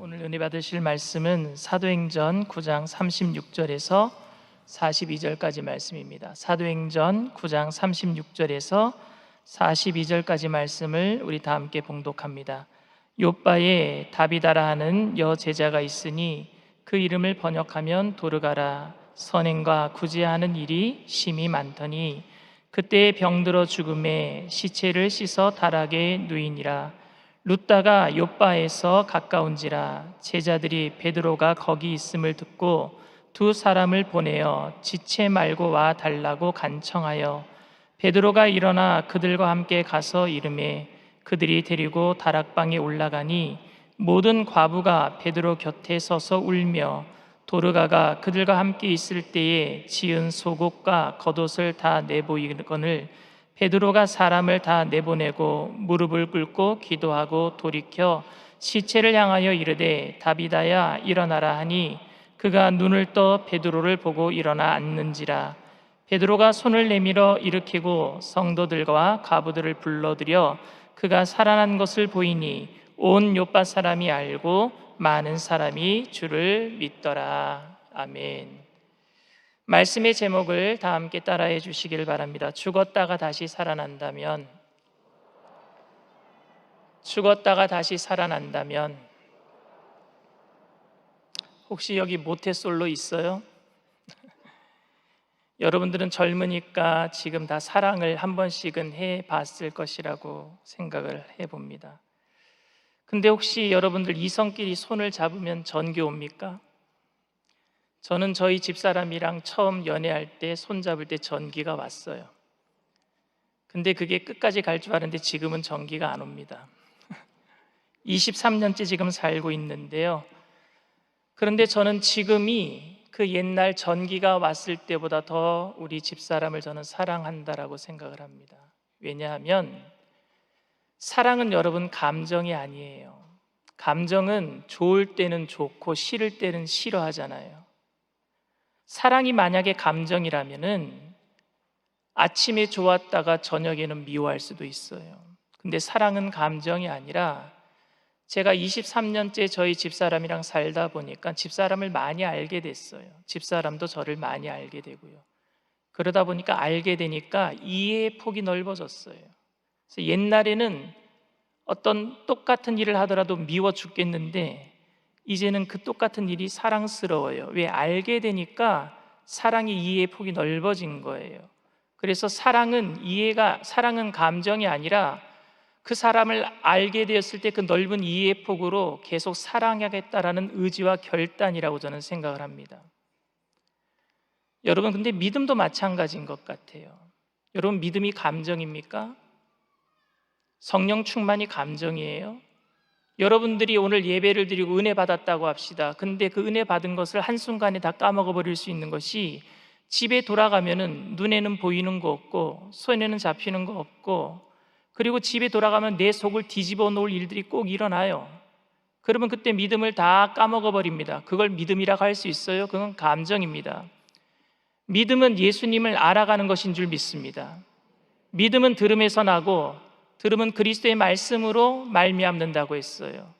오늘 은혜 받으실 말씀은 사도행전 9장 36절에서 42절까지 말씀입니다. 사도행전 9장 36절에서 42절까지 말씀을 우리 다 함께 봉독합니다. 요빠에 다비다라 하는 여제자가 있으니 그 이름을 번역하면 도르가라. 선행과 구제하는 일이 심히 많더니 그때에 병들어 죽음에 시체를 씻어 다락에 누이니라. 룻다가 요빠에서 가까운지라. 제자들이 베드로가 거기 있음을 듣고 두 사람을 보내어 지체 말고 와 달라고 간청하여 베드로가 일어나 그들과 함께 가서 이르매 그들이 데리고 다락방에 올라가니 모든 과부가 베드로 곁에 서서 울며 도르가가 그들과 함께 있을 때에 지은 속옷과 겉옷을 다 내보이거늘 베드로가 사람을 다 내보내고 무릎을 꿇고 기도하고 돌이켜 시체를 향하여 이르되 다비다야 일어나라 하니 그가 눈을 떠 베드로를 보고 일어나 앉는지라. 베드로가 손을 내밀어 일으키고 성도들과 과부들을 불러들여 그가 살아난 것을 보이니 온 요빠 사람이 알고 많은 사람이 주를 믿더라. 아멘. 말씀의 제목을 다 함께 따라해 주시길 바랍니다. 죽었다가 다시 살아난다면, 죽었다가 다시 살아난다면. 혹시 여기 모태솔로 있어요? 여러분들은 젊으니까 지금 다 사랑을 한 번씩은 해봤을 것이라고 생각을 해봅니다. 근데 혹시 여러분들 이성끼리 손을 잡으면 전기 옵니까? 저는 저희 집사람이랑 처음 연애할 때 손잡을 때 전기가 왔어요. 근데 그게 끝까지 갈 줄 알았는데 지금은 전기가 안 옵니다. 23년째 지금 살고 있는데요. 그런데 저는 지금이 그 옛날 전기가 왔을 때보다 더 우리 집사람을 저는 사랑한다라고 생각을 합니다. 왜냐하면 사랑은 여러분 감정이 아니에요. 감정은 좋을 때는 좋고 싫을 때는 싫어하잖아요. 사랑이 만약에 감정이라면은 아침에 좋았다가 저녁에는 미워할 수도 있어요. 근데 사랑은 감정이 아니라 제가 23년째 저희 집사람이랑 살다 보니까 집사람을 많이 알게 됐어요. 집사람도 저를 많이 알게 되고요. 그러다 보니까 알게 되니까 이해의 폭이 넓어졌어요. 그래서 옛날에는 어떤 똑같은 일을 하더라도 미워 죽겠는데 이제는 그 똑같은 일이 사랑스러워요. 왜? 알게 되니까 사랑의 이해의 폭이 넓어진 거예요. 그래서 사랑은 감정이 아니라 그 사람을 알게 되었을 때 그 넓은 이해의 폭으로 계속 사랑하겠다라는 의지와 결단이라고 저는 생각을 합니다. 여러분, 근데 믿음도 마찬가지인 것 같아요. 여러분, 믿음이 감정입니까? 성령 충만이 감정이에요? 여러분들이 오늘 예배를 드리고 은혜 받았다고 합시다. 근데 그 은혜 받은 것을 한순간에 다 까먹어 버릴 수 있는 것이 집에 돌아가면은 눈에는 보이는 거 없고 손에는 잡히는 거 없고 그리고 집에 돌아가면 내 속을 뒤집어 놓을 일들이 꼭 일어나요. 그러면 그때 믿음을 다 까먹어 버립니다. 그걸 믿음이라고 할 수 있어요? 그건 감정입니다. 믿음은 예수님을 알아가는 것인 줄 믿습니다. 믿음은 들음에서 나고 들음은 그리스도의 말씀으로 말미암는다고 했어요.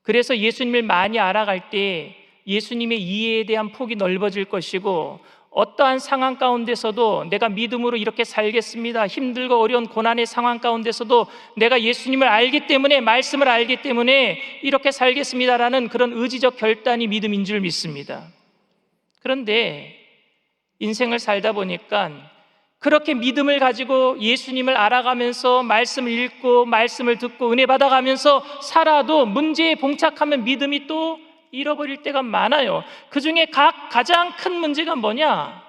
그래서 예수님을 많이 알아갈 때 예수님의 이해에 대한 폭이 넓어질 것이고 어떠한 상황 가운데서도 내가 믿음으로 이렇게 살겠습니다. 힘들고 어려운 고난의 상황 가운데서도 내가 예수님을 알기 때문에 말씀을 알기 때문에 이렇게 살겠습니다라는 그런 의지적 결단이 믿음인 줄 믿습니다. 그런데 인생을 살다 보니까 그렇게 믿음을 가지고 예수님을 알아가면서 말씀을 읽고 말씀을 듣고 은혜 받아가면서 살아도 문제에 봉착하면 믿음이 또 잃어버릴 때가 많아요. 그 중에 가장 큰 문제가 뭐냐?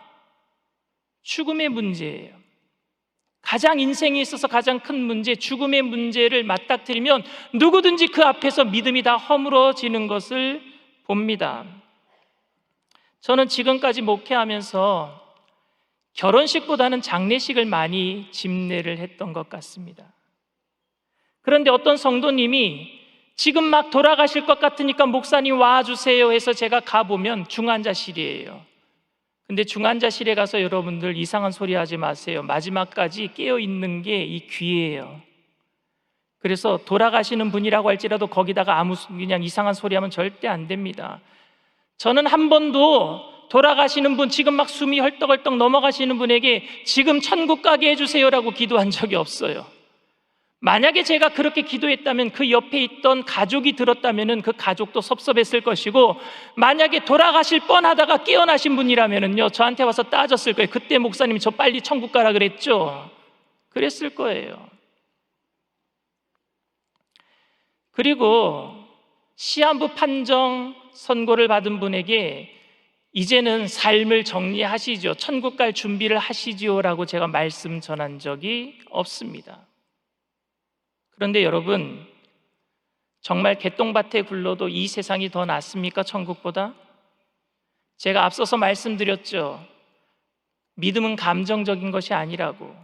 죽음의 문제예요. 가장 인생에 있어서 가장 큰 문제, 죽음의 문제를 맞닥뜨리면 누구든지 그 앞에서 믿음이 다 허물어지는 것을 봅니다. 저는 지금까지 목회하면서 결혼식보다는 장례식을 많이 집례를 했던 것 같습니다. 그런데 어떤 성도님이 지금 막 돌아가실 것 같으니까 목사님 와주세요 해서 제가 가보면 중환자실이에요. 근데 중환자실에 가서 여러분들 이상한 소리 하지 마세요. 마지막까지 깨어있는 게 이 귀예요. 그래서 돌아가시는 분이라고 할지라도 거기다가 아무 그냥 이상한 소리 하면 절대 안 됩니다. 저는 한 번도 돌아가시는 분, 지금 막 숨이 헐떡헐떡 넘어가시는 분에게 지금 천국 가게 해주세요라고 기도한 적이 없어요. 만약에 제가 그렇게 기도했다면 그 옆에 있던 가족이 들었다면 그 가족도 섭섭했을 것이고, 만약에 돌아가실 뻔하다가 깨어나신 분이라면요, 저한테 와서 따졌을 거예요. 그때 목사님이 저 빨리 천국 가라 그랬죠? 그랬을 거예요. 그리고 시한부 판정 선고를 받은 분에게 이제는 삶을 정리하시죠, 천국 갈 준비를 하시지요라고 제가 말씀 전한 적이 없습니다. 그런데 여러분, 정말 개똥밭에 굴러도 이 세상이 더 낫습니까? 천국보다? 제가 앞서서 말씀드렸죠. 믿음은 감정적인 것이 아니라고.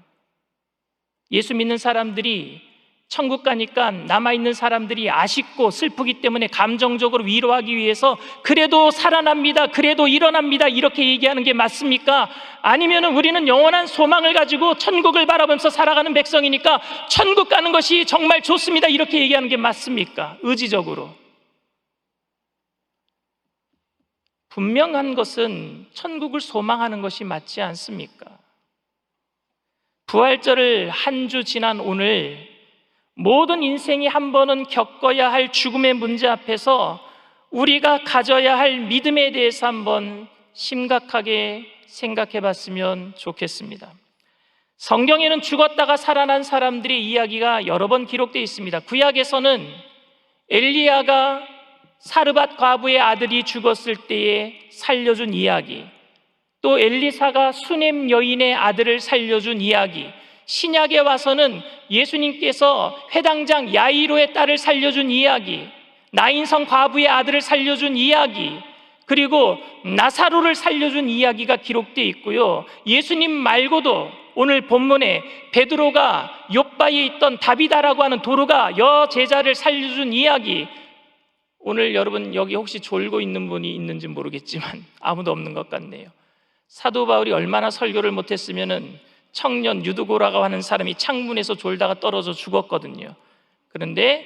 예수 믿는 사람들이 천국 가니까 남아있는 사람들이 아쉽고 슬프기 때문에 감정적으로 위로하기 위해서 그래도 살아납니다, 그래도 일어납니다, 이렇게 얘기하는 게 맞습니까? 아니면 우리는 영원한 소망을 가지고 천국을 바라보면서 살아가는 백성이니까 천국 가는 것이 정말 좋습니다, 이렇게 얘기하는 게 맞습니까? 의지적으로. 분명한 것은 천국을 소망하는 것이 맞지 않습니까? 부활절을 한 주 지난 오늘, 모든 인생이 한 번은 겪어야 할 죽음의 문제 앞에서 우리가 가져야 할 믿음에 대해서 한번 심각하게 생각해 봤으면 좋겠습니다. 성경에는 죽었다가 살아난 사람들의 이야기가 여러 번 기록되어 있습니다. 구약에서는 엘리야가 사르밧 과부의 아들이 죽었을 때에 살려준 이야기, 또 엘리사가 수넴 여인의 아들을 살려준 이야기, 신약에 와서는 예수님께서 회당장 야이로의 딸을 살려준 이야기, 나인성 과부의 아들을 살려준 이야기, 그리고 나사로를 살려준 이야기가 기록되어 있고요. 예수님 말고도 오늘 본문에 베드로가 욥바에 있던 다비다라고 하는 도루가 여제자를 살려준 이야기, 오늘 여러분 여기 혹시 졸고 있는 분이 있는지 모르겠지만 아무도 없는 것 같네요. 사도 바울이 얼마나 설교를 못했으면은 청년 유두고라고 하는 사람이 창문에서 졸다가 떨어져 죽었거든요. 그런데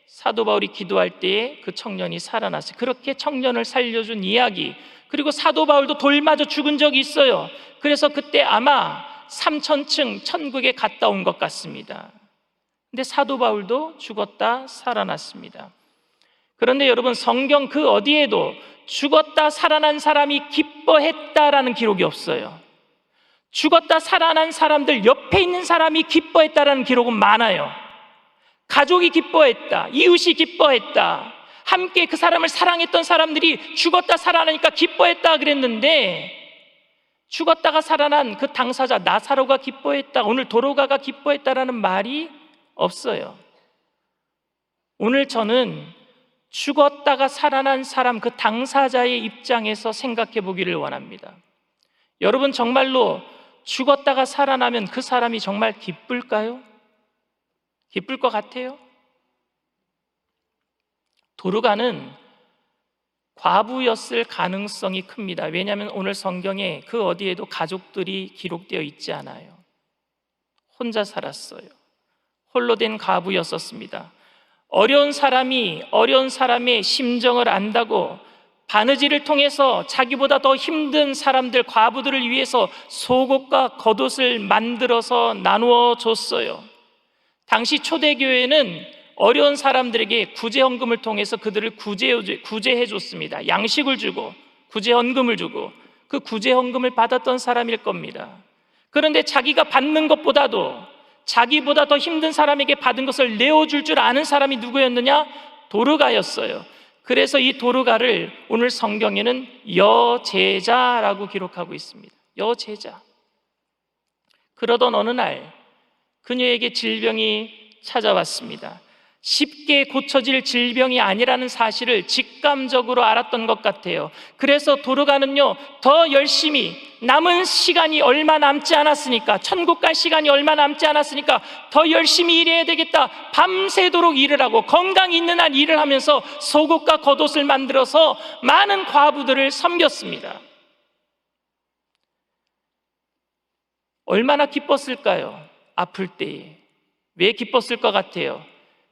사도 바울이 기도할 때에 그 청년이 살아났어요. 그렇게 청년을 살려준 이야기, 그리고 사도 바울도 돌 맞아 죽은 적이 있어요. 그래서 그때 아마 3000층 천국에 갔다 온 것 같습니다. 근데 사도 바울도 죽었다 살아났습니다. 그런데 여러분, 성경 그 어디에도 죽었다 살아난 사람이 기뻐했다라는 기록이 없어요. 죽었다 살아난 사람들 옆에 있는 사람이 기뻐했다라는 기록은 많아요. 가족이 기뻐했다, 이웃이 기뻐했다, 함께 그 사람을 사랑했던 사람들이 죽었다 살아나니까 기뻐했다 그랬는데, 죽었다가 살아난 그 당사자 나사로가 기뻐했다, 오늘 도로가가 기뻐했다라는 말이 없어요. 오늘 저는 죽었다가 살아난 사람, 그 당사자의 입장에서 생각해 보기를 원합니다. 여러분, 정말로 죽었다가 살아나면 그 사람이 정말 기쁠까요? 기쁠 것 같아요? 도르가는 과부였을 가능성이 큽니다. 왜냐하면 오늘 성경에 그 어디에도 가족들이 기록되어 있지 않아요. 혼자 살았어요. 홀로 된 과부였었습니다. 어려운 사람이 어려운 사람의 심정을 안다고 바느질을 통해서 자기보다 더 힘든 사람들, 과부들을 위해서 속옷과 겉옷을 만들어서 나누어 줬어요. 당시 초대교회는 어려운 사람들에게 구제헌금을 통해서 그들을 구제해 줬습니다. 양식을 주고 구제헌금을 주고, 그 구제헌금을 받았던 사람일 겁니다. 그런데 자기가 받는 것보다도 자기보다 더 힘든 사람에게 받은 것을 내어줄 줄 아는 사람이 누구였느냐? 도르가였어요. 그래서 이 도르가를 오늘 성경에는 여제자라고 기록하고 있습니다. 여제자. 그러던 어느 날 그녀에게 질병이 찾아왔습니다. 쉽게 고쳐질 질병이 아니라는 사실을 직감적으로 알았던 것 같아요. 그래서 도르가는요, 더 열심히, 남은 시간이 얼마 남지 않았으니까, 천국 갈 시간이 얼마 남지 않았으니까 더 열심히 일해야 되겠다, 밤새도록 일을 하고 건강이 있는 한 일을 하면서 속옷과 겉옷을 만들어서 많은 과부들을 섬겼습니다. 얼마나 기뻤을까요? 아플 때에. 왜 기뻤을 것 같아요?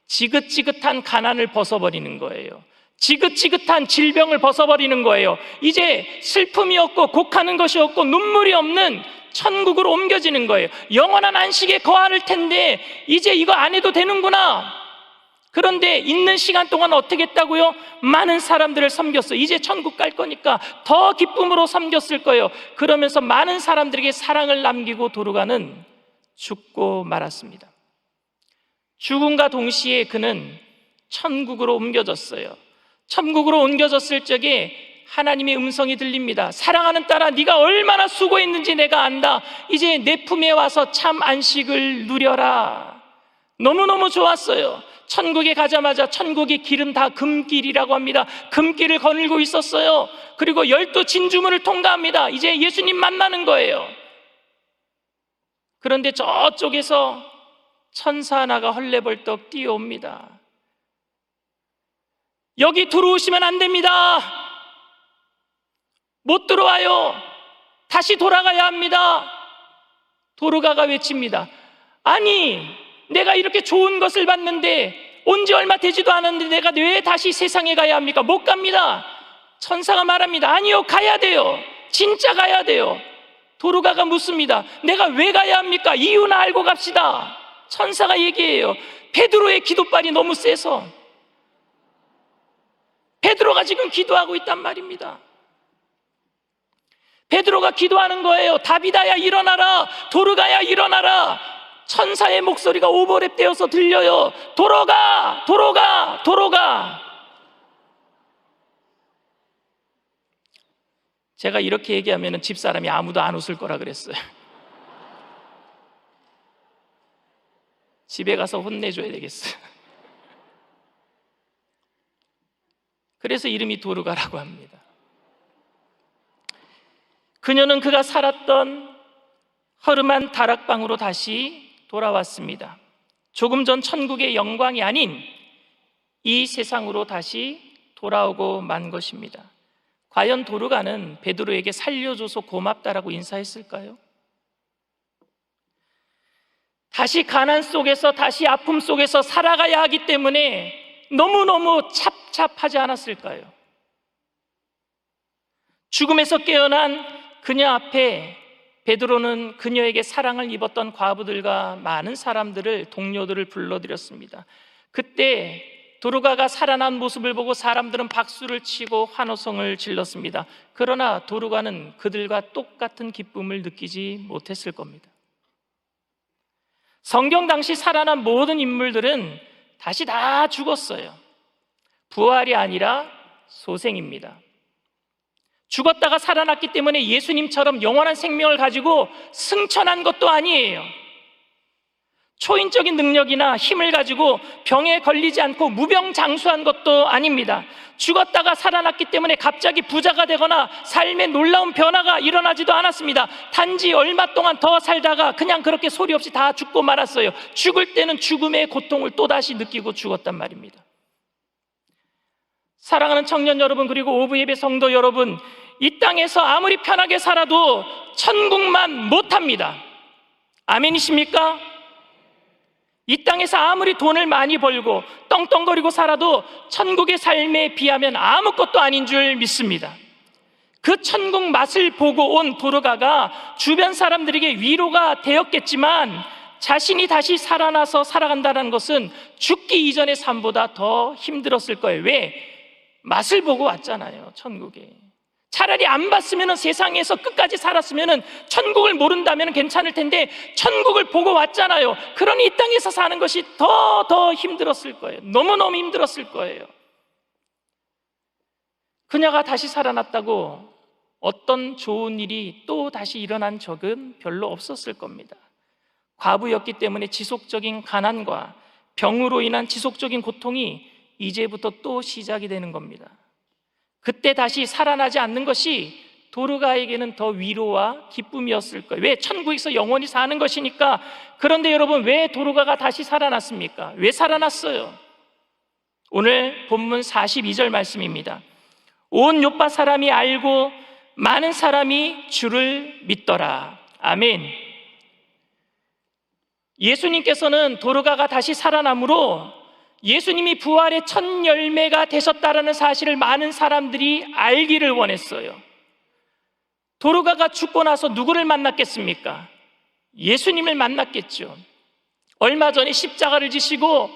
지긋지긋한 가난을 벗어버리는 거예요. 지긋지긋한 질병을 벗어버리는 거예요. 이제 슬픔이 없고 곡하는 것이 없고 눈물이 없는 천국으로 옮겨지는 거예요. 영원한 안식에 거할 텐데 이제 이거 안 해도 되는구나. 그런데 있는 시간 동안 어떻게 했다고요? 많은 사람들을 섬겼어요. 이제 천국 갈 거니까 더 기쁨으로 섬겼을 거예요. 그러면서 많은 사람들에게 사랑을 남기고 도르가는 죽고 말았습니다. 죽음과 동시에 그는 천국으로 옮겨졌어요. 천국으로 옮겨졌을 적에 하나님의 음성이 들립니다. 사랑하는 딸아, 네가 얼마나 수고했는지 내가 안다. 이제 내 품에 와서 참 안식을 누려라. 너무너무 좋았어요. 천국에 가자마자 천국의 길은 다 금길이라고 합니다. 금길을 거닐고 있었어요. 그리고 12 진주문을 통과합니다. 이제 예수님 만나는 거예요. 그런데 저쪽에서 천사 하나가 헐레벌떡 뛰어옵니다. 여기 들어오시면 안 됩니다. 못 들어와요. 다시 돌아가야 합니다. 도르가가 외칩니다. 아니, 내가 이렇게 좋은 것을 봤는데 온 지 얼마 되지도 않았는데 내가 왜 다시 세상에 가야 합니까? 못 갑니다. 천사가 말합니다. 아니요, 가야 돼요. 진짜 가야 돼요. 도르가가 묻습니다. 내가 왜 가야 합니까? 이유나 알고 갑시다. 천사가 얘기해요. 베드로의 기도발이 너무 세서. 베드로가 지금 기도하고 있단 말입니다. 베드로가 기도하는 거예요. 다비다야 일어나라. 도르가야 일어나라. 천사의 목소리가 오버랩 되어서 들려요. 도로가, 도로가, 도로가. 제가 이렇게 얘기하면 집사람이 아무도 안 웃을 거라 그랬어요. 집에 가서 혼내줘야 되겠어요. 그래서 이름이 도르가라고 합니다. 그녀는 그가 살았던 허름한 다락방으로 다시 돌아왔습니다. 조금 전 천국의 영광이 아닌 이 세상으로 다시 돌아오고 만 것입니다. 과연 도르가는 베드로에게 살려줘서 고맙다라고 인사했을까요? 다시 가난 속에서, 다시 아픔 속에서 살아가야 하기 때문에 너무너무 찹찹하지 않았을까요? 죽음에서 깨어난 그녀 앞에 베드로는 그녀에게 사랑을 입었던 과부들과 많은 사람들을, 동료들을 불러들였습니다. 그때 도르가가 살아난 모습을 보고 사람들은 박수를 치고 환호성을 질렀습니다. 그러나 도르가는 그들과 똑같은 기쁨을 느끼지 못했을 겁니다. 성경 당시 살아난 모든 인물들은 다시 다 죽었어요. 부활이 아니라 소생입니다. 죽었다가 살아났기 때문에 예수님처럼 영원한 생명을 가지고 승천한 것도 아니에요. 초인적인 능력이나 힘을 가지고 병에 걸리지 않고 무병장수한 것도 아닙니다. 죽었다가 살아났기 때문에 갑자기 부자가 되거나 삶에 놀라운 변화가 일어나지도 않았습니다. 단지 얼마 동안 더 살다가 그냥 그렇게 소리 없이 다 죽고 말았어요. 죽을 때는 죽음의 고통을 또다시 느끼고 죽었단 말입니다. 사랑하는 청년 여러분, 그리고 오브 예배 성도 여러분, 이 땅에서 아무리 편하게 살아도 천국만 못합니다. 아멘이십니까? 이 땅에서 아무리 돈을 많이 벌고 떵떵거리고 살아도 천국의 삶에 비하면 아무것도 아닌 줄 믿습니다. 그 천국 맛을 보고 온 도르가가 주변 사람들에게 위로가 되었겠지만 자신이 다시 살아나서 살아간다는 것은 죽기 이전의 삶보다 더 힘들었을 거예요. 왜? 맛을 보고 왔잖아요, 천국에. 차라리 안 봤으면, 세상에서 끝까지 살았으면, 천국을 모른다면 괜찮을 텐데 천국을 보고 왔잖아요. 그러니 이 땅에서 사는 것이 더 힘들었을 거예요. 너무너무 힘들었을 거예요. 그녀가 다시 살아났다고 어떤 좋은 일이 또 다시 일어난 적은 별로 없었을 겁니다. 과부였기 때문에 지속적인 가난과 병으로 인한 지속적인 고통이 이제부터 또 시작이 되는 겁니다. 그때 다시 살아나지 않는 것이 도르가에게는 더 위로와 기쁨이었을 거예요. 왜? 천국에서 영원히 사는 것이니까. 그런데 여러분, 왜 도르가가 다시 살아났습니까? 왜 살아났어요? 오늘 본문 42절 말씀입니다. 온 요파 사람이 알고 많은 사람이 주를 믿더라. 아멘. 예수님께서는 도르가가 다시 살아남으로 예수님이 부활의 첫 열매가 되셨다라는 사실을 많은 사람들이 알기를 원했어요. 도르가가 죽고 나서 누구를 만났겠습니까? 예수님을 만났겠죠. 얼마 전에 십자가를 지시고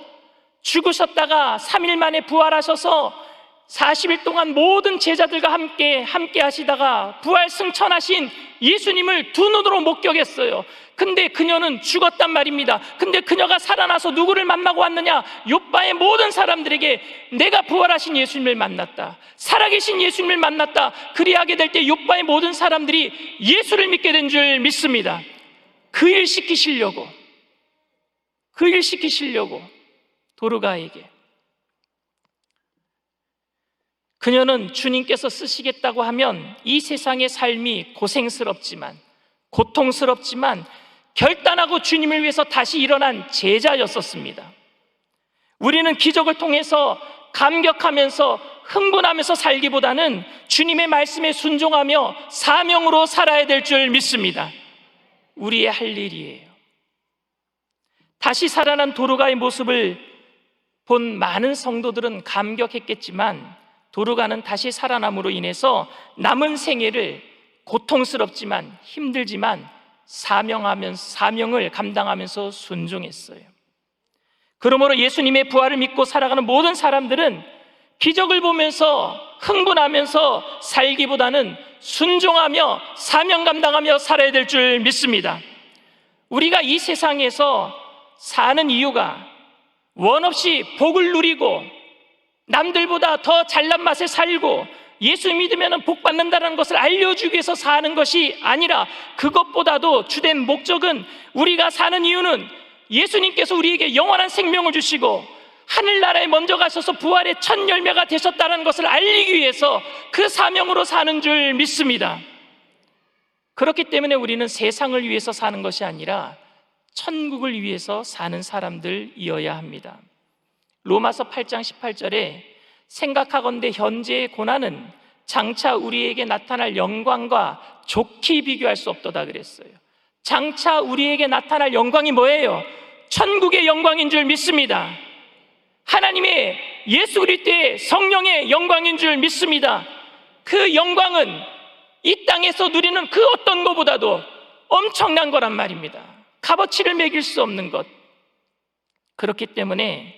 죽으셨다가 3일 만에 부활하셔서 40일 동안 모든 제자들과 함께 하시다가 부활 승천하신 예수님을 두 눈으로 목격했어요. 근데 그녀는 죽었단 말입니다. 근데 그녀가 살아나서 누구를 만나고 왔느냐? 욥바의 모든 사람들에게 내가 부활하신 예수님을 만났다, 살아계신 예수님을 만났다, 그리하게 될 때 욥바의 모든 사람들이 예수를 믿게 된 줄 믿습니다. 그 일 시키시려고 도르가에게. 그녀는 주님께서 쓰시겠다고 하면 이 세상의 삶이 고통스럽지만 결단하고 주님을 위해서 다시 일어난 제자였었습니다. 우리는 기적을 통해서 감격하면서 흥분하면서 살기보다는 주님의 말씀에 순종하며 사명으로 살아야 될 줄 믿습니다. 우리의 할 일이에요. 다시 살아난 도르가의 모습을 본 많은 성도들은 감격했겠지만, 도르가는 다시 살아남으로 인해서 남은 생애를 고통스럽지만 힘들지만 사명을 감당하면서 순종했어요. 그러므로 예수님의 부활을 믿고 살아가는 모든 사람들은 기적을 보면서 흥분하면서 살기보다는 순종하며 사명 감당하며 살아야 될 줄 믿습니다. 우리가 이 세상에서 사는 이유가 원 없이 복을 누리고 남들보다 더 잘난 맛에 살고 예수 믿으면 복 받는다는 것을 알려주기 위해서 사는 것이 아니라, 그것보다도 주된 목적은, 우리가 사는 이유는 예수님께서 우리에게 영원한 생명을 주시고 하늘나라에 먼저 가셔서 부활의 첫 열매가 되셨다는 것을 알리기 위해서 그 사명으로 사는 줄 믿습니다. 그렇기 때문에 우리는 세상을 위해서 사는 것이 아니라 천국을 위해서 사는 사람들이어야 합니다. 로마서 8장 18절에 생각하건대 현재의 고난은 장차 우리에게 나타날 영광과 좋게 비교할 수 없도다 그랬어요. 장차 우리에게 나타날 영광이 뭐예요? 천국의 영광인 줄 믿습니다. 하나님의 예수 그리스도의 성령의 영광인 줄 믿습니다. 그 영광은 이 땅에서 누리는 그 어떤 것보다도 엄청난 거란 말입니다. 값어치를 매길 수 없는 것. 그렇기 때문에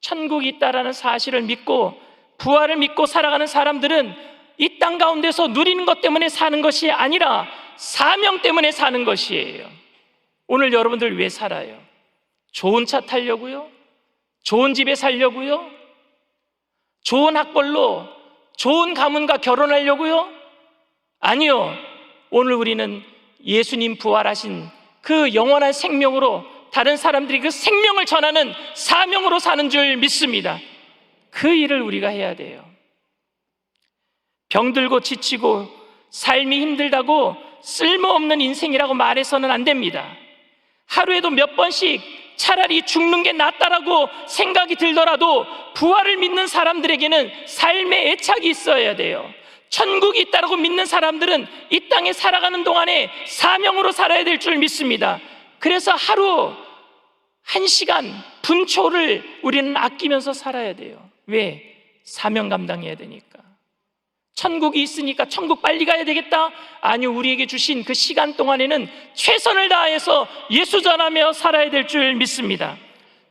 천국이 있다라는 사실을 믿고 부활을 믿고 살아가는 사람들은 이 땅 가운데서 누리는 것 때문에 사는 것이 아니라 사명 때문에 사는 것이에요. 오늘 여러분들 왜 살아요? 좋은 차 타려고요? 좋은 집에 살려고요? 좋은 학벌로 좋은 가문과 결혼하려고요? 아니요. 오늘 우리는 예수님 부활하신 그 영원한 생명으로 다른 사람들이 그 생명을 전하는 사명으로 사는 줄 믿습니다. 그 일을 우리가 해야 돼요. 병들고 지치고 삶이 힘들다고 쓸모없는 인생이라고 말해서는 안 됩니다. 하루에도 몇 번씩 차라리 죽는 게 낫다라고 생각이 들더라도 부활을 믿는 사람들에게는 삶의 애착이 있어야 돼요. 천국이 있다라고 믿는 사람들은 이 땅에 살아가는 동안에 사명으로 살아야 될 줄 믿습니다. 그래서 하루 1시간 분초를 우리는 아끼면서 살아야 돼요. 왜? 사명 감당해야 되니까. 천국이 있으니까 천국 빨리 가야 되겠다? 아니요, 우리에게 주신 그 시간 동안에는 최선을 다해서 예수 전하며 살아야 될 줄 믿습니다.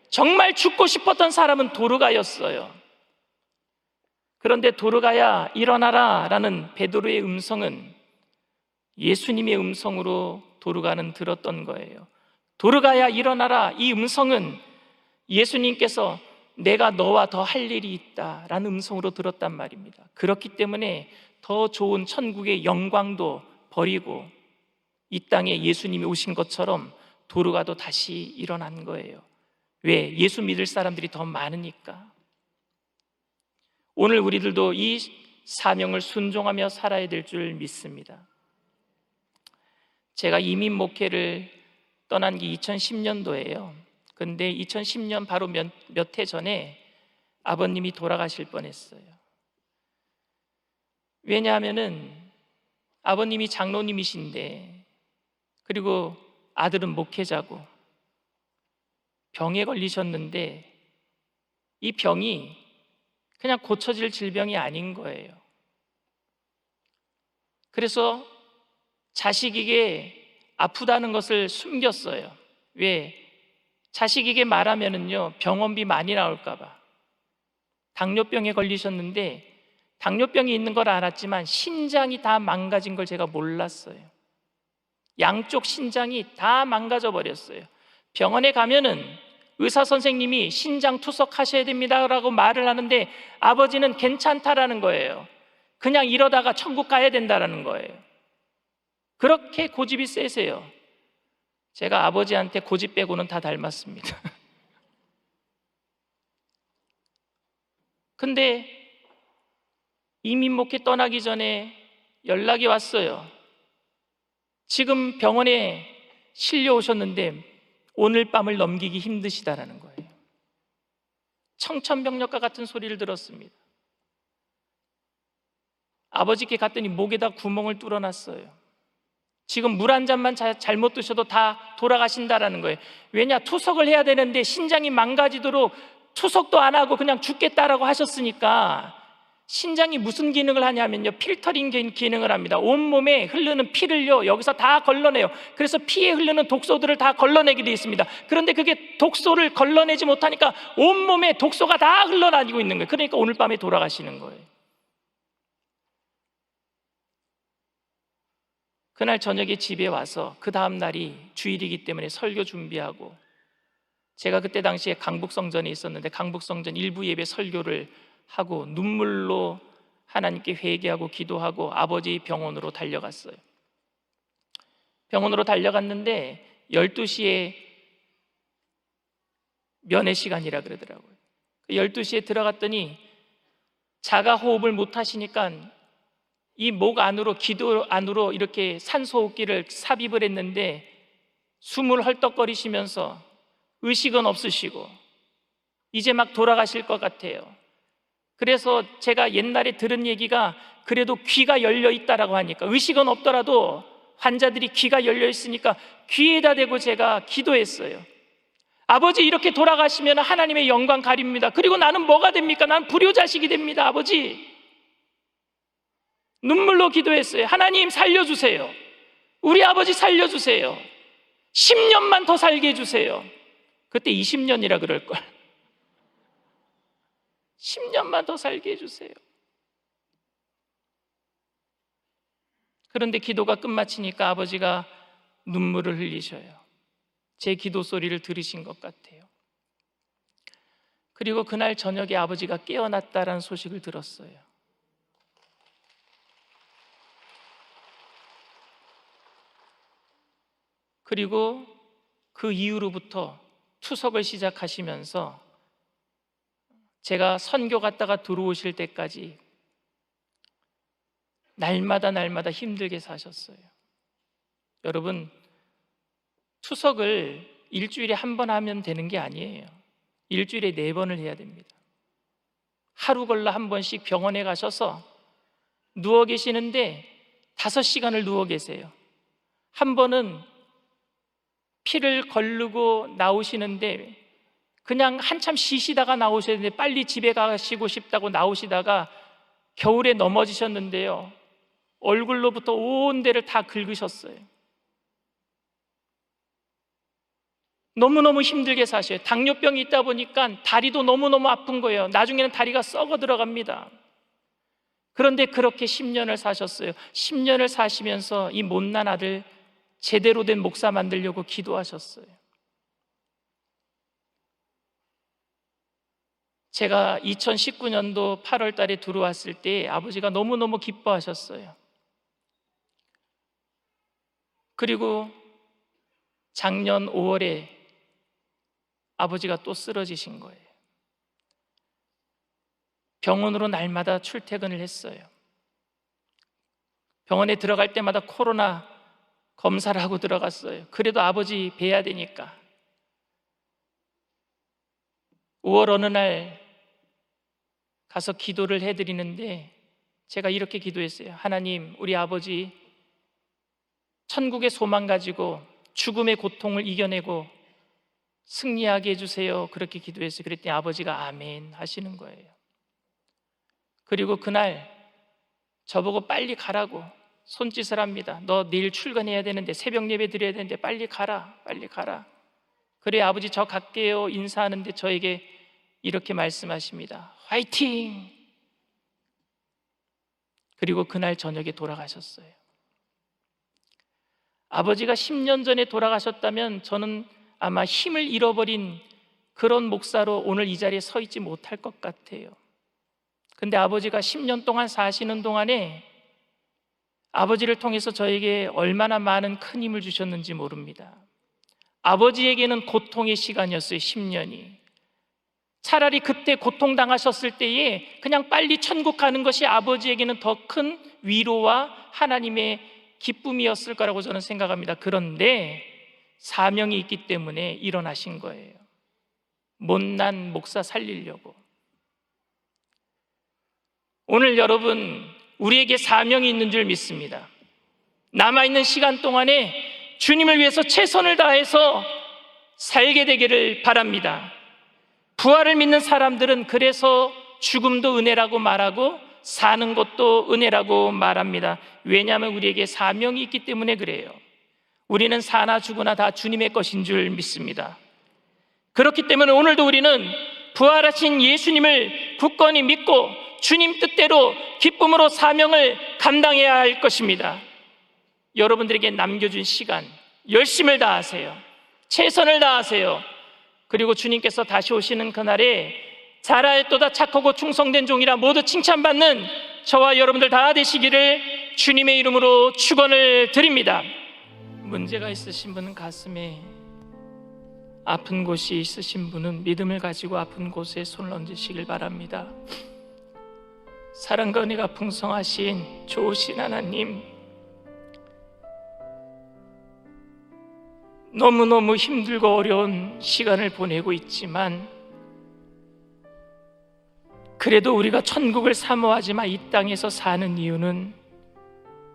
정말 죽고 싶었던 사람은 도르가였어요. 그런데 도르가야 일어나라 라는 베드로의 음성은 예수님의 음성으로 도르가는 들었던 거예요. 도르가야 일어나라, 이 음성은 예수님께서 내가 너와 더 할 일이 있다 라는 음성으로 들었단 말입니다. 그렇기 때문에 더 좋은 천국의 영광도 버리고 이 땅에 예수님이 오신 것처럼 도르가도 다시 일어난 거예요. 왜? 예수 믿을 사람들이 더 많으니까. 오늘 우리들도 이 사명을 순종하며 살아야 될 줄 믿습니다. 제가 이민 목회를 떠난 게 2010년도예요. 근데 2010년 바로 몇 해 전에 아버님이 돌아가실 뻔했어요. 왜냐하면은 아버님이 장로님이신데, 그리고 아들은 목회자고 병에 걸리셨는데 이 병이 그냥 고쳐질 질병이 아닌 거예요. 그래서 자식에게 아프다는 것을 숨겼어요. 왜? 자식에게 말하면은요, 병원비 많이 나올까 봐. 당뇨병에 걸리셨는데 당뇨병이 있는 걸 알았지만 신장이 다 망가진 걸 제가 몰랐어요. 양쪽 신장이 다 망가져 버렸어요. 병원에 가면은 의사 선생님이 신장 투석하셔야 됩니다라고 말을 하는데 아버지는 괜찮다라는 거예요. 그냥 이러다가 천국 가야 된다라는 거예요. 그렇게 고집이 세세요. 제가 아버지한테 고집 빼고는 다 닮았습니다. 근데 이민 목회 떠나기 전에 연락이 왔어요. 지금 병원에 실려 오셨는데 오늘 밤을 넘기기 힘드시다라는 거예요. 청천벽력과 같은 소리를 들었습니다. 아버지께 갔더니 목에다 구멍을 뚫어놨어요. 지금 물 한 잔만 잘못 드셔도 다 돌아가신다라는 거예요. 왜냐? 투석을 해야 되는데 신장이 망가지도록 투석도 안 하고 그냥 죽겠다라고 하셨으니까 신장이 무슨 기능을 하냐면요, 필터링 기능을 합니다. 온몸에 흐르는 피를요 여기서 다 걸러내요. 그래서 피에 흐르는 독소들을 다 걸러내게 되어 있습니다. 그런데 그게 독소를 걸러내지 못하니까 온몸에 독소가 다 흘러다니고 있는 거예요. 그러니까 오늘 밤에 돌아가시는 거예요. 그날 저녁에 집에 와서 그 다음 날이 주일이기 때문에 설교 준비하고, 제가 그때 당시에 강북성전에 있었는데 강북성전 일부 예배 설교를 하고 눈물로 하나님께 회개하고 기도하고 아버지 병원으로 달려갔어요. 병원으로 달려갔는데 12시에 면회 시간이라 그러더라고요. 12시에 들어갔더니 자가 호흡을 못 하시니까 이 목 안으로, 기도 안으로 이렇게 산소호흡기를 삽입을 했는데 숨을 헐떡거리시면서 의식은 없으시고 이제 막 돌아가실 것 같아요. 그래서 제가 옛날에 들은 얘기가 그래도 귀가 열려 있다라고 하니까, 의식은 없더라도 환자들이 귀가 열려 있으니까 귀에다 대고 제가 기도했어요. 아버지, 이렇게 돌아가시면 하나님의 영광 가립니다. 그리고 나는 뭐가 됩니까? 난 불효자식이 됩니다. 아버지, 눈물로 기도했어요. 하나님 살려주세요. 우리 아버지 살려주세요. 10년만 더 살게 해주세요. 그때 20년이라 그럴걸. 10년만 더 살게 해주세요. 그런데 기도가 끝마치니까 아버지가 눈물을 흘리셔요. 제 기도 소리를 들으신 것 같아요. 그리고 그날 저녁에 아버지가 깨어났다라는 소식을 들었어요. 그리고 그 이후로부터 투석을 시작하시면서 제가 선교 갔다가 들어오실 때까지 날마다 힘들게 사셨어요. 여러분, 투석을 일주일에 한 번 하면 되는 게 아니에요. 일주일에 4번을 해야 됩니다. 하루 걸러 한 번씩 병원에 가셔서 누워 계시는데 5시간을 누워 계세요. 한 번은 피를 거르고 나오시는데 그냥 한참 쉬시다가 나오셔야 되는데 빨리 집에 가시고 싶다고 나오시다가 겨울에 넘어지셨는데요, 얼굴로부터 온 데를 다 긁으셨어요. 너무너무 힘들게 사셔요. 당뇨병이 있다 보니까 다리도 너무너무 아픈 거예요. 나중에는 다리가 썩어 들어갑니다. 그런데 그렇게 10년을 사셨어요. 10년을 사시면서 이 못난 아들 제대로 된 목사 만들려고 기도하셨어요. 제가 2019년도 8월 달에 들어왔을 때 아버지가 너무너무 기뻐하셨어요. 그리고 작년 5월에 아버지가 또 쓰러지신 거예요. 병원으로 날마다 출퇴근을 했어요. 병원에 들어갈 때마다 코로나 검사를 하고 들어갔어요. 그래도 아버지 뵈야 되니까. 5월 어느 날 가서 기도를 해드리는데 제가 이렇게 기도했어요. 하나님, 우리 아버지 천국의 소망 가지고 죽음의 고통을 이겨내고 승리하게 해주세요. 그렇게 기도했어요. 그랬더니 아버지가 아멘 하시는 거예요. 그리고 그날 저보고 빨리 가라고 손짓을 합니다. 너 내일 출근해야 되는데, 새벽 예배 드려야 되는데 빨리 가라, 빨리 가라. 그래 아버지 저 갈게요 인사하는데 저에게 이렇게 말씀하십니다. 화이팅! 그리고 그날 저녁에 돌아가셨어요. 아버지가 10년 전에 돌아가셨다면 저는 아마 힘을 잃어버린 그런 목사로 오늘 이 자리에 서 있지 못할 것 같아요. 근데 아버지가 10년 동안 사시는 동안에 아버지를 통해서 저에게 얼마나 많은 큰 힘을 주셨는지 모릅니다. 아버지에게는 고통의 시간이었어요. 10년이. 차라리 그때 고통당하셨을 때에 그냥 빨리 천국 가는 것이 아버지에게는 더 큰 위로와 하나님의 기쁨이었을 거라고 저는 생각합니다. 그런데 사명이 있기 때문에 일어나신 거예요. 못난 목사 살리려고. 오늘 여러분, 우리에게 사명이 있는 줄 믿습니다. 남아있는 시간 동안에 주님을 위해서 최선을 다해서 살게 되기를 바랍니다. 부활을 믿는 사람들은 그래서 죽음도 은혜라고 말하고 사는 것도 은혜라고 말합니다. 왜냐하면 우리에게 사명이 있기 때문에 그래요. 우리는 사나 죽으나 다 주님의 것인 줄 믿습니다. 그렇기 때문에 오늘도 우리는 부활하신 예수님을 굳건히 믿고 주님 뜻대로 기쁨으로 사명을 감당해야 할 것입니다. 여러분들에게 남겨준 시간 열심을 다하세요. 최선을 다하세요. 그리고 주님께서 다시 오시는 그날에 잘하였도다 착하고 충성된 종이라 모두 칭찬받는 저와 여러분들 다 되시기를 주님의 이름으로 축원을 드립니다. 문제가 있으신 분은 가슴에, 아픈 곳이 있으신 분은 믿음을 가지고 아픈 곳에 손을 얹으시길 바랍니다. 사랑과 은혜가 풍성하신 좋으신 하나님, 너무너무 힘들고 어려운 시간을 보내고 있지만 그래도 우리가 천국을 사모하지만 이 땅에서 사는 이유는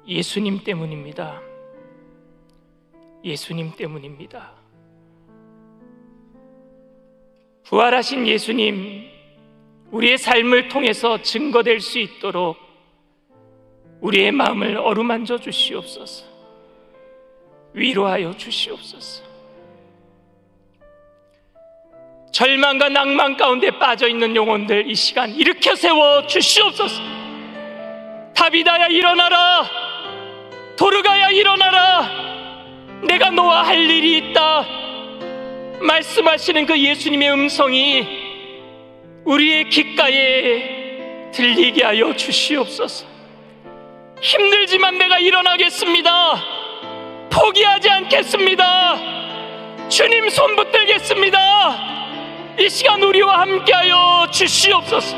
예수님 때문입니다. 예수님 때문입니다. 부활하신 예수님, 우리의 삶을 통해서 증거될 수 있도록 우리의 마음을 어루만져 주시옵소서. 위로하여 주시옵소서. 절망과 낭만 가운데 빠져있는 영혼들 이 시간 일으켜 세워 주시옵소서. 다비다야 일어나라, 도르가야 일어나라, 내가 너와 할 일이 있다 말씀하시는 그 예수님의 음성이 우리의 귓가에 들리게 하여 주시옵소서. 힘들지만 내가 일어나겠습니다. 포기하지 않겠습니다. 주님 손 붙들겠습니다. 이 시간 우리와 함께하여 주시옵소서.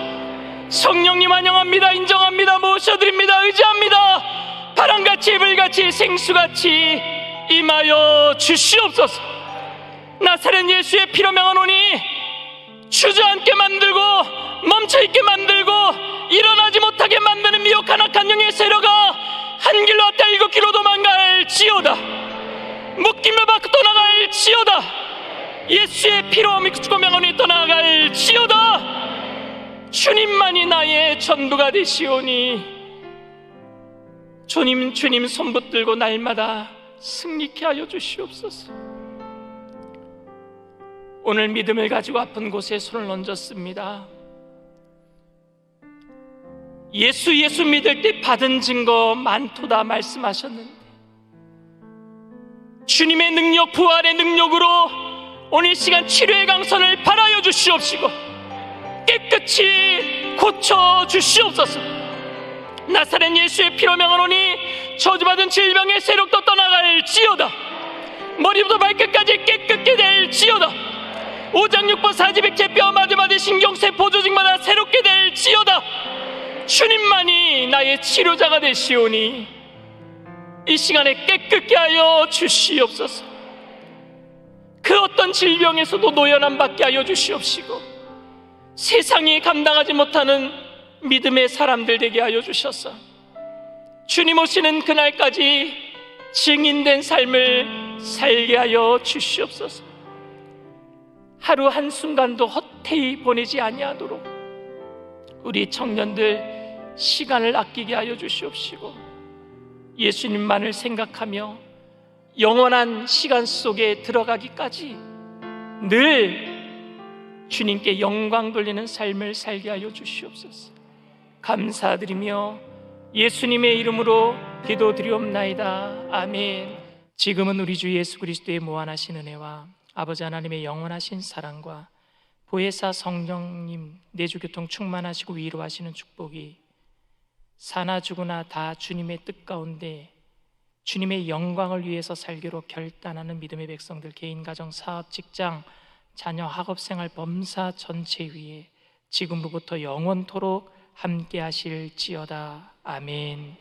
성령님 환영합니다. 인정합니다. 모셔드립니다. 의지합니다. 바람같이 불같이 생수같이 임하여 주시옵소서. 나사렛 예수의 피로 명하노니 주저앉게 만들고 멈춰있게 만들고 일어나지 못하게 만드는 미혹한 악한 영의 세력아, 한 길로 왔다 7길로 도망갈지어다. 묶임을 받고 떠나갈지어다. 예수의 피로 믿고 명하노니 떠나갈지어다. 주님만이 나의 전부가 되시오니 주님 손 붙들고 날마다 승리케 하여 주시옵소서. 오늘 믿음을 가지고 아픈 곳에 손을 얹었습니다. 예수 믿을 때 받은 증거 많도다 말씀하셨는데 주님의 능력, 부활의 능력으로 오늘 시간 치료의 강선을 발하여 주시옵시고 깨끗이 고쳐 주시옵소서. 나사렛 예수의 피로 명하노니 저주받은 질병의 세력도 떠나갈지어다. 머리부터 발끝까지 깨끗게 될지어다. 오장육부 사지백체 뼈 마디마디 신경세포 조직마다 새롭게 될지어다. 주님만이 나의 치료자가 되시오니 이 시간에 깨끗게 하여 주시옵소서. 그 어떤 질병에서도 노연함 받게 하여 주시옵시고 세상이 감당하지 못하는 믿음의 사람들 되게 하여 주셔서 주님 오시는 그날까지 증인된 삶을 살게 하여 주시옵소서. 하루 한순간도 헛되이 보내지 아니하도록 우리 청년들 시간을 아끼게 하여 주시옵시고, 예수님만을 생각하며 영원한 시간 속에 들어가기까지 늘 주님께 영광 돌리는 삶을 살게 하여 주시옵소서. 감사드리며 예수님의 이름으로 기도드리옵나이다. 아멘. 지금은 우리 주 예수 그리스도의 무한하신 은혜와 아버지 하나님의 영원하신 사랑과 보혜사 성령님 내주교통 충만하시고 위로하시는 축복이 사나 죽으나 다 주님의 뜻 가운데 주님의 영광을 위해서 살기로 결단하는 믿음의 백성들, 개인, 가정, 사업, 직장, 자녀, 학업생활, 범사 전체 위에 지금부터 영원토록 함께 하실지어다. 아멘.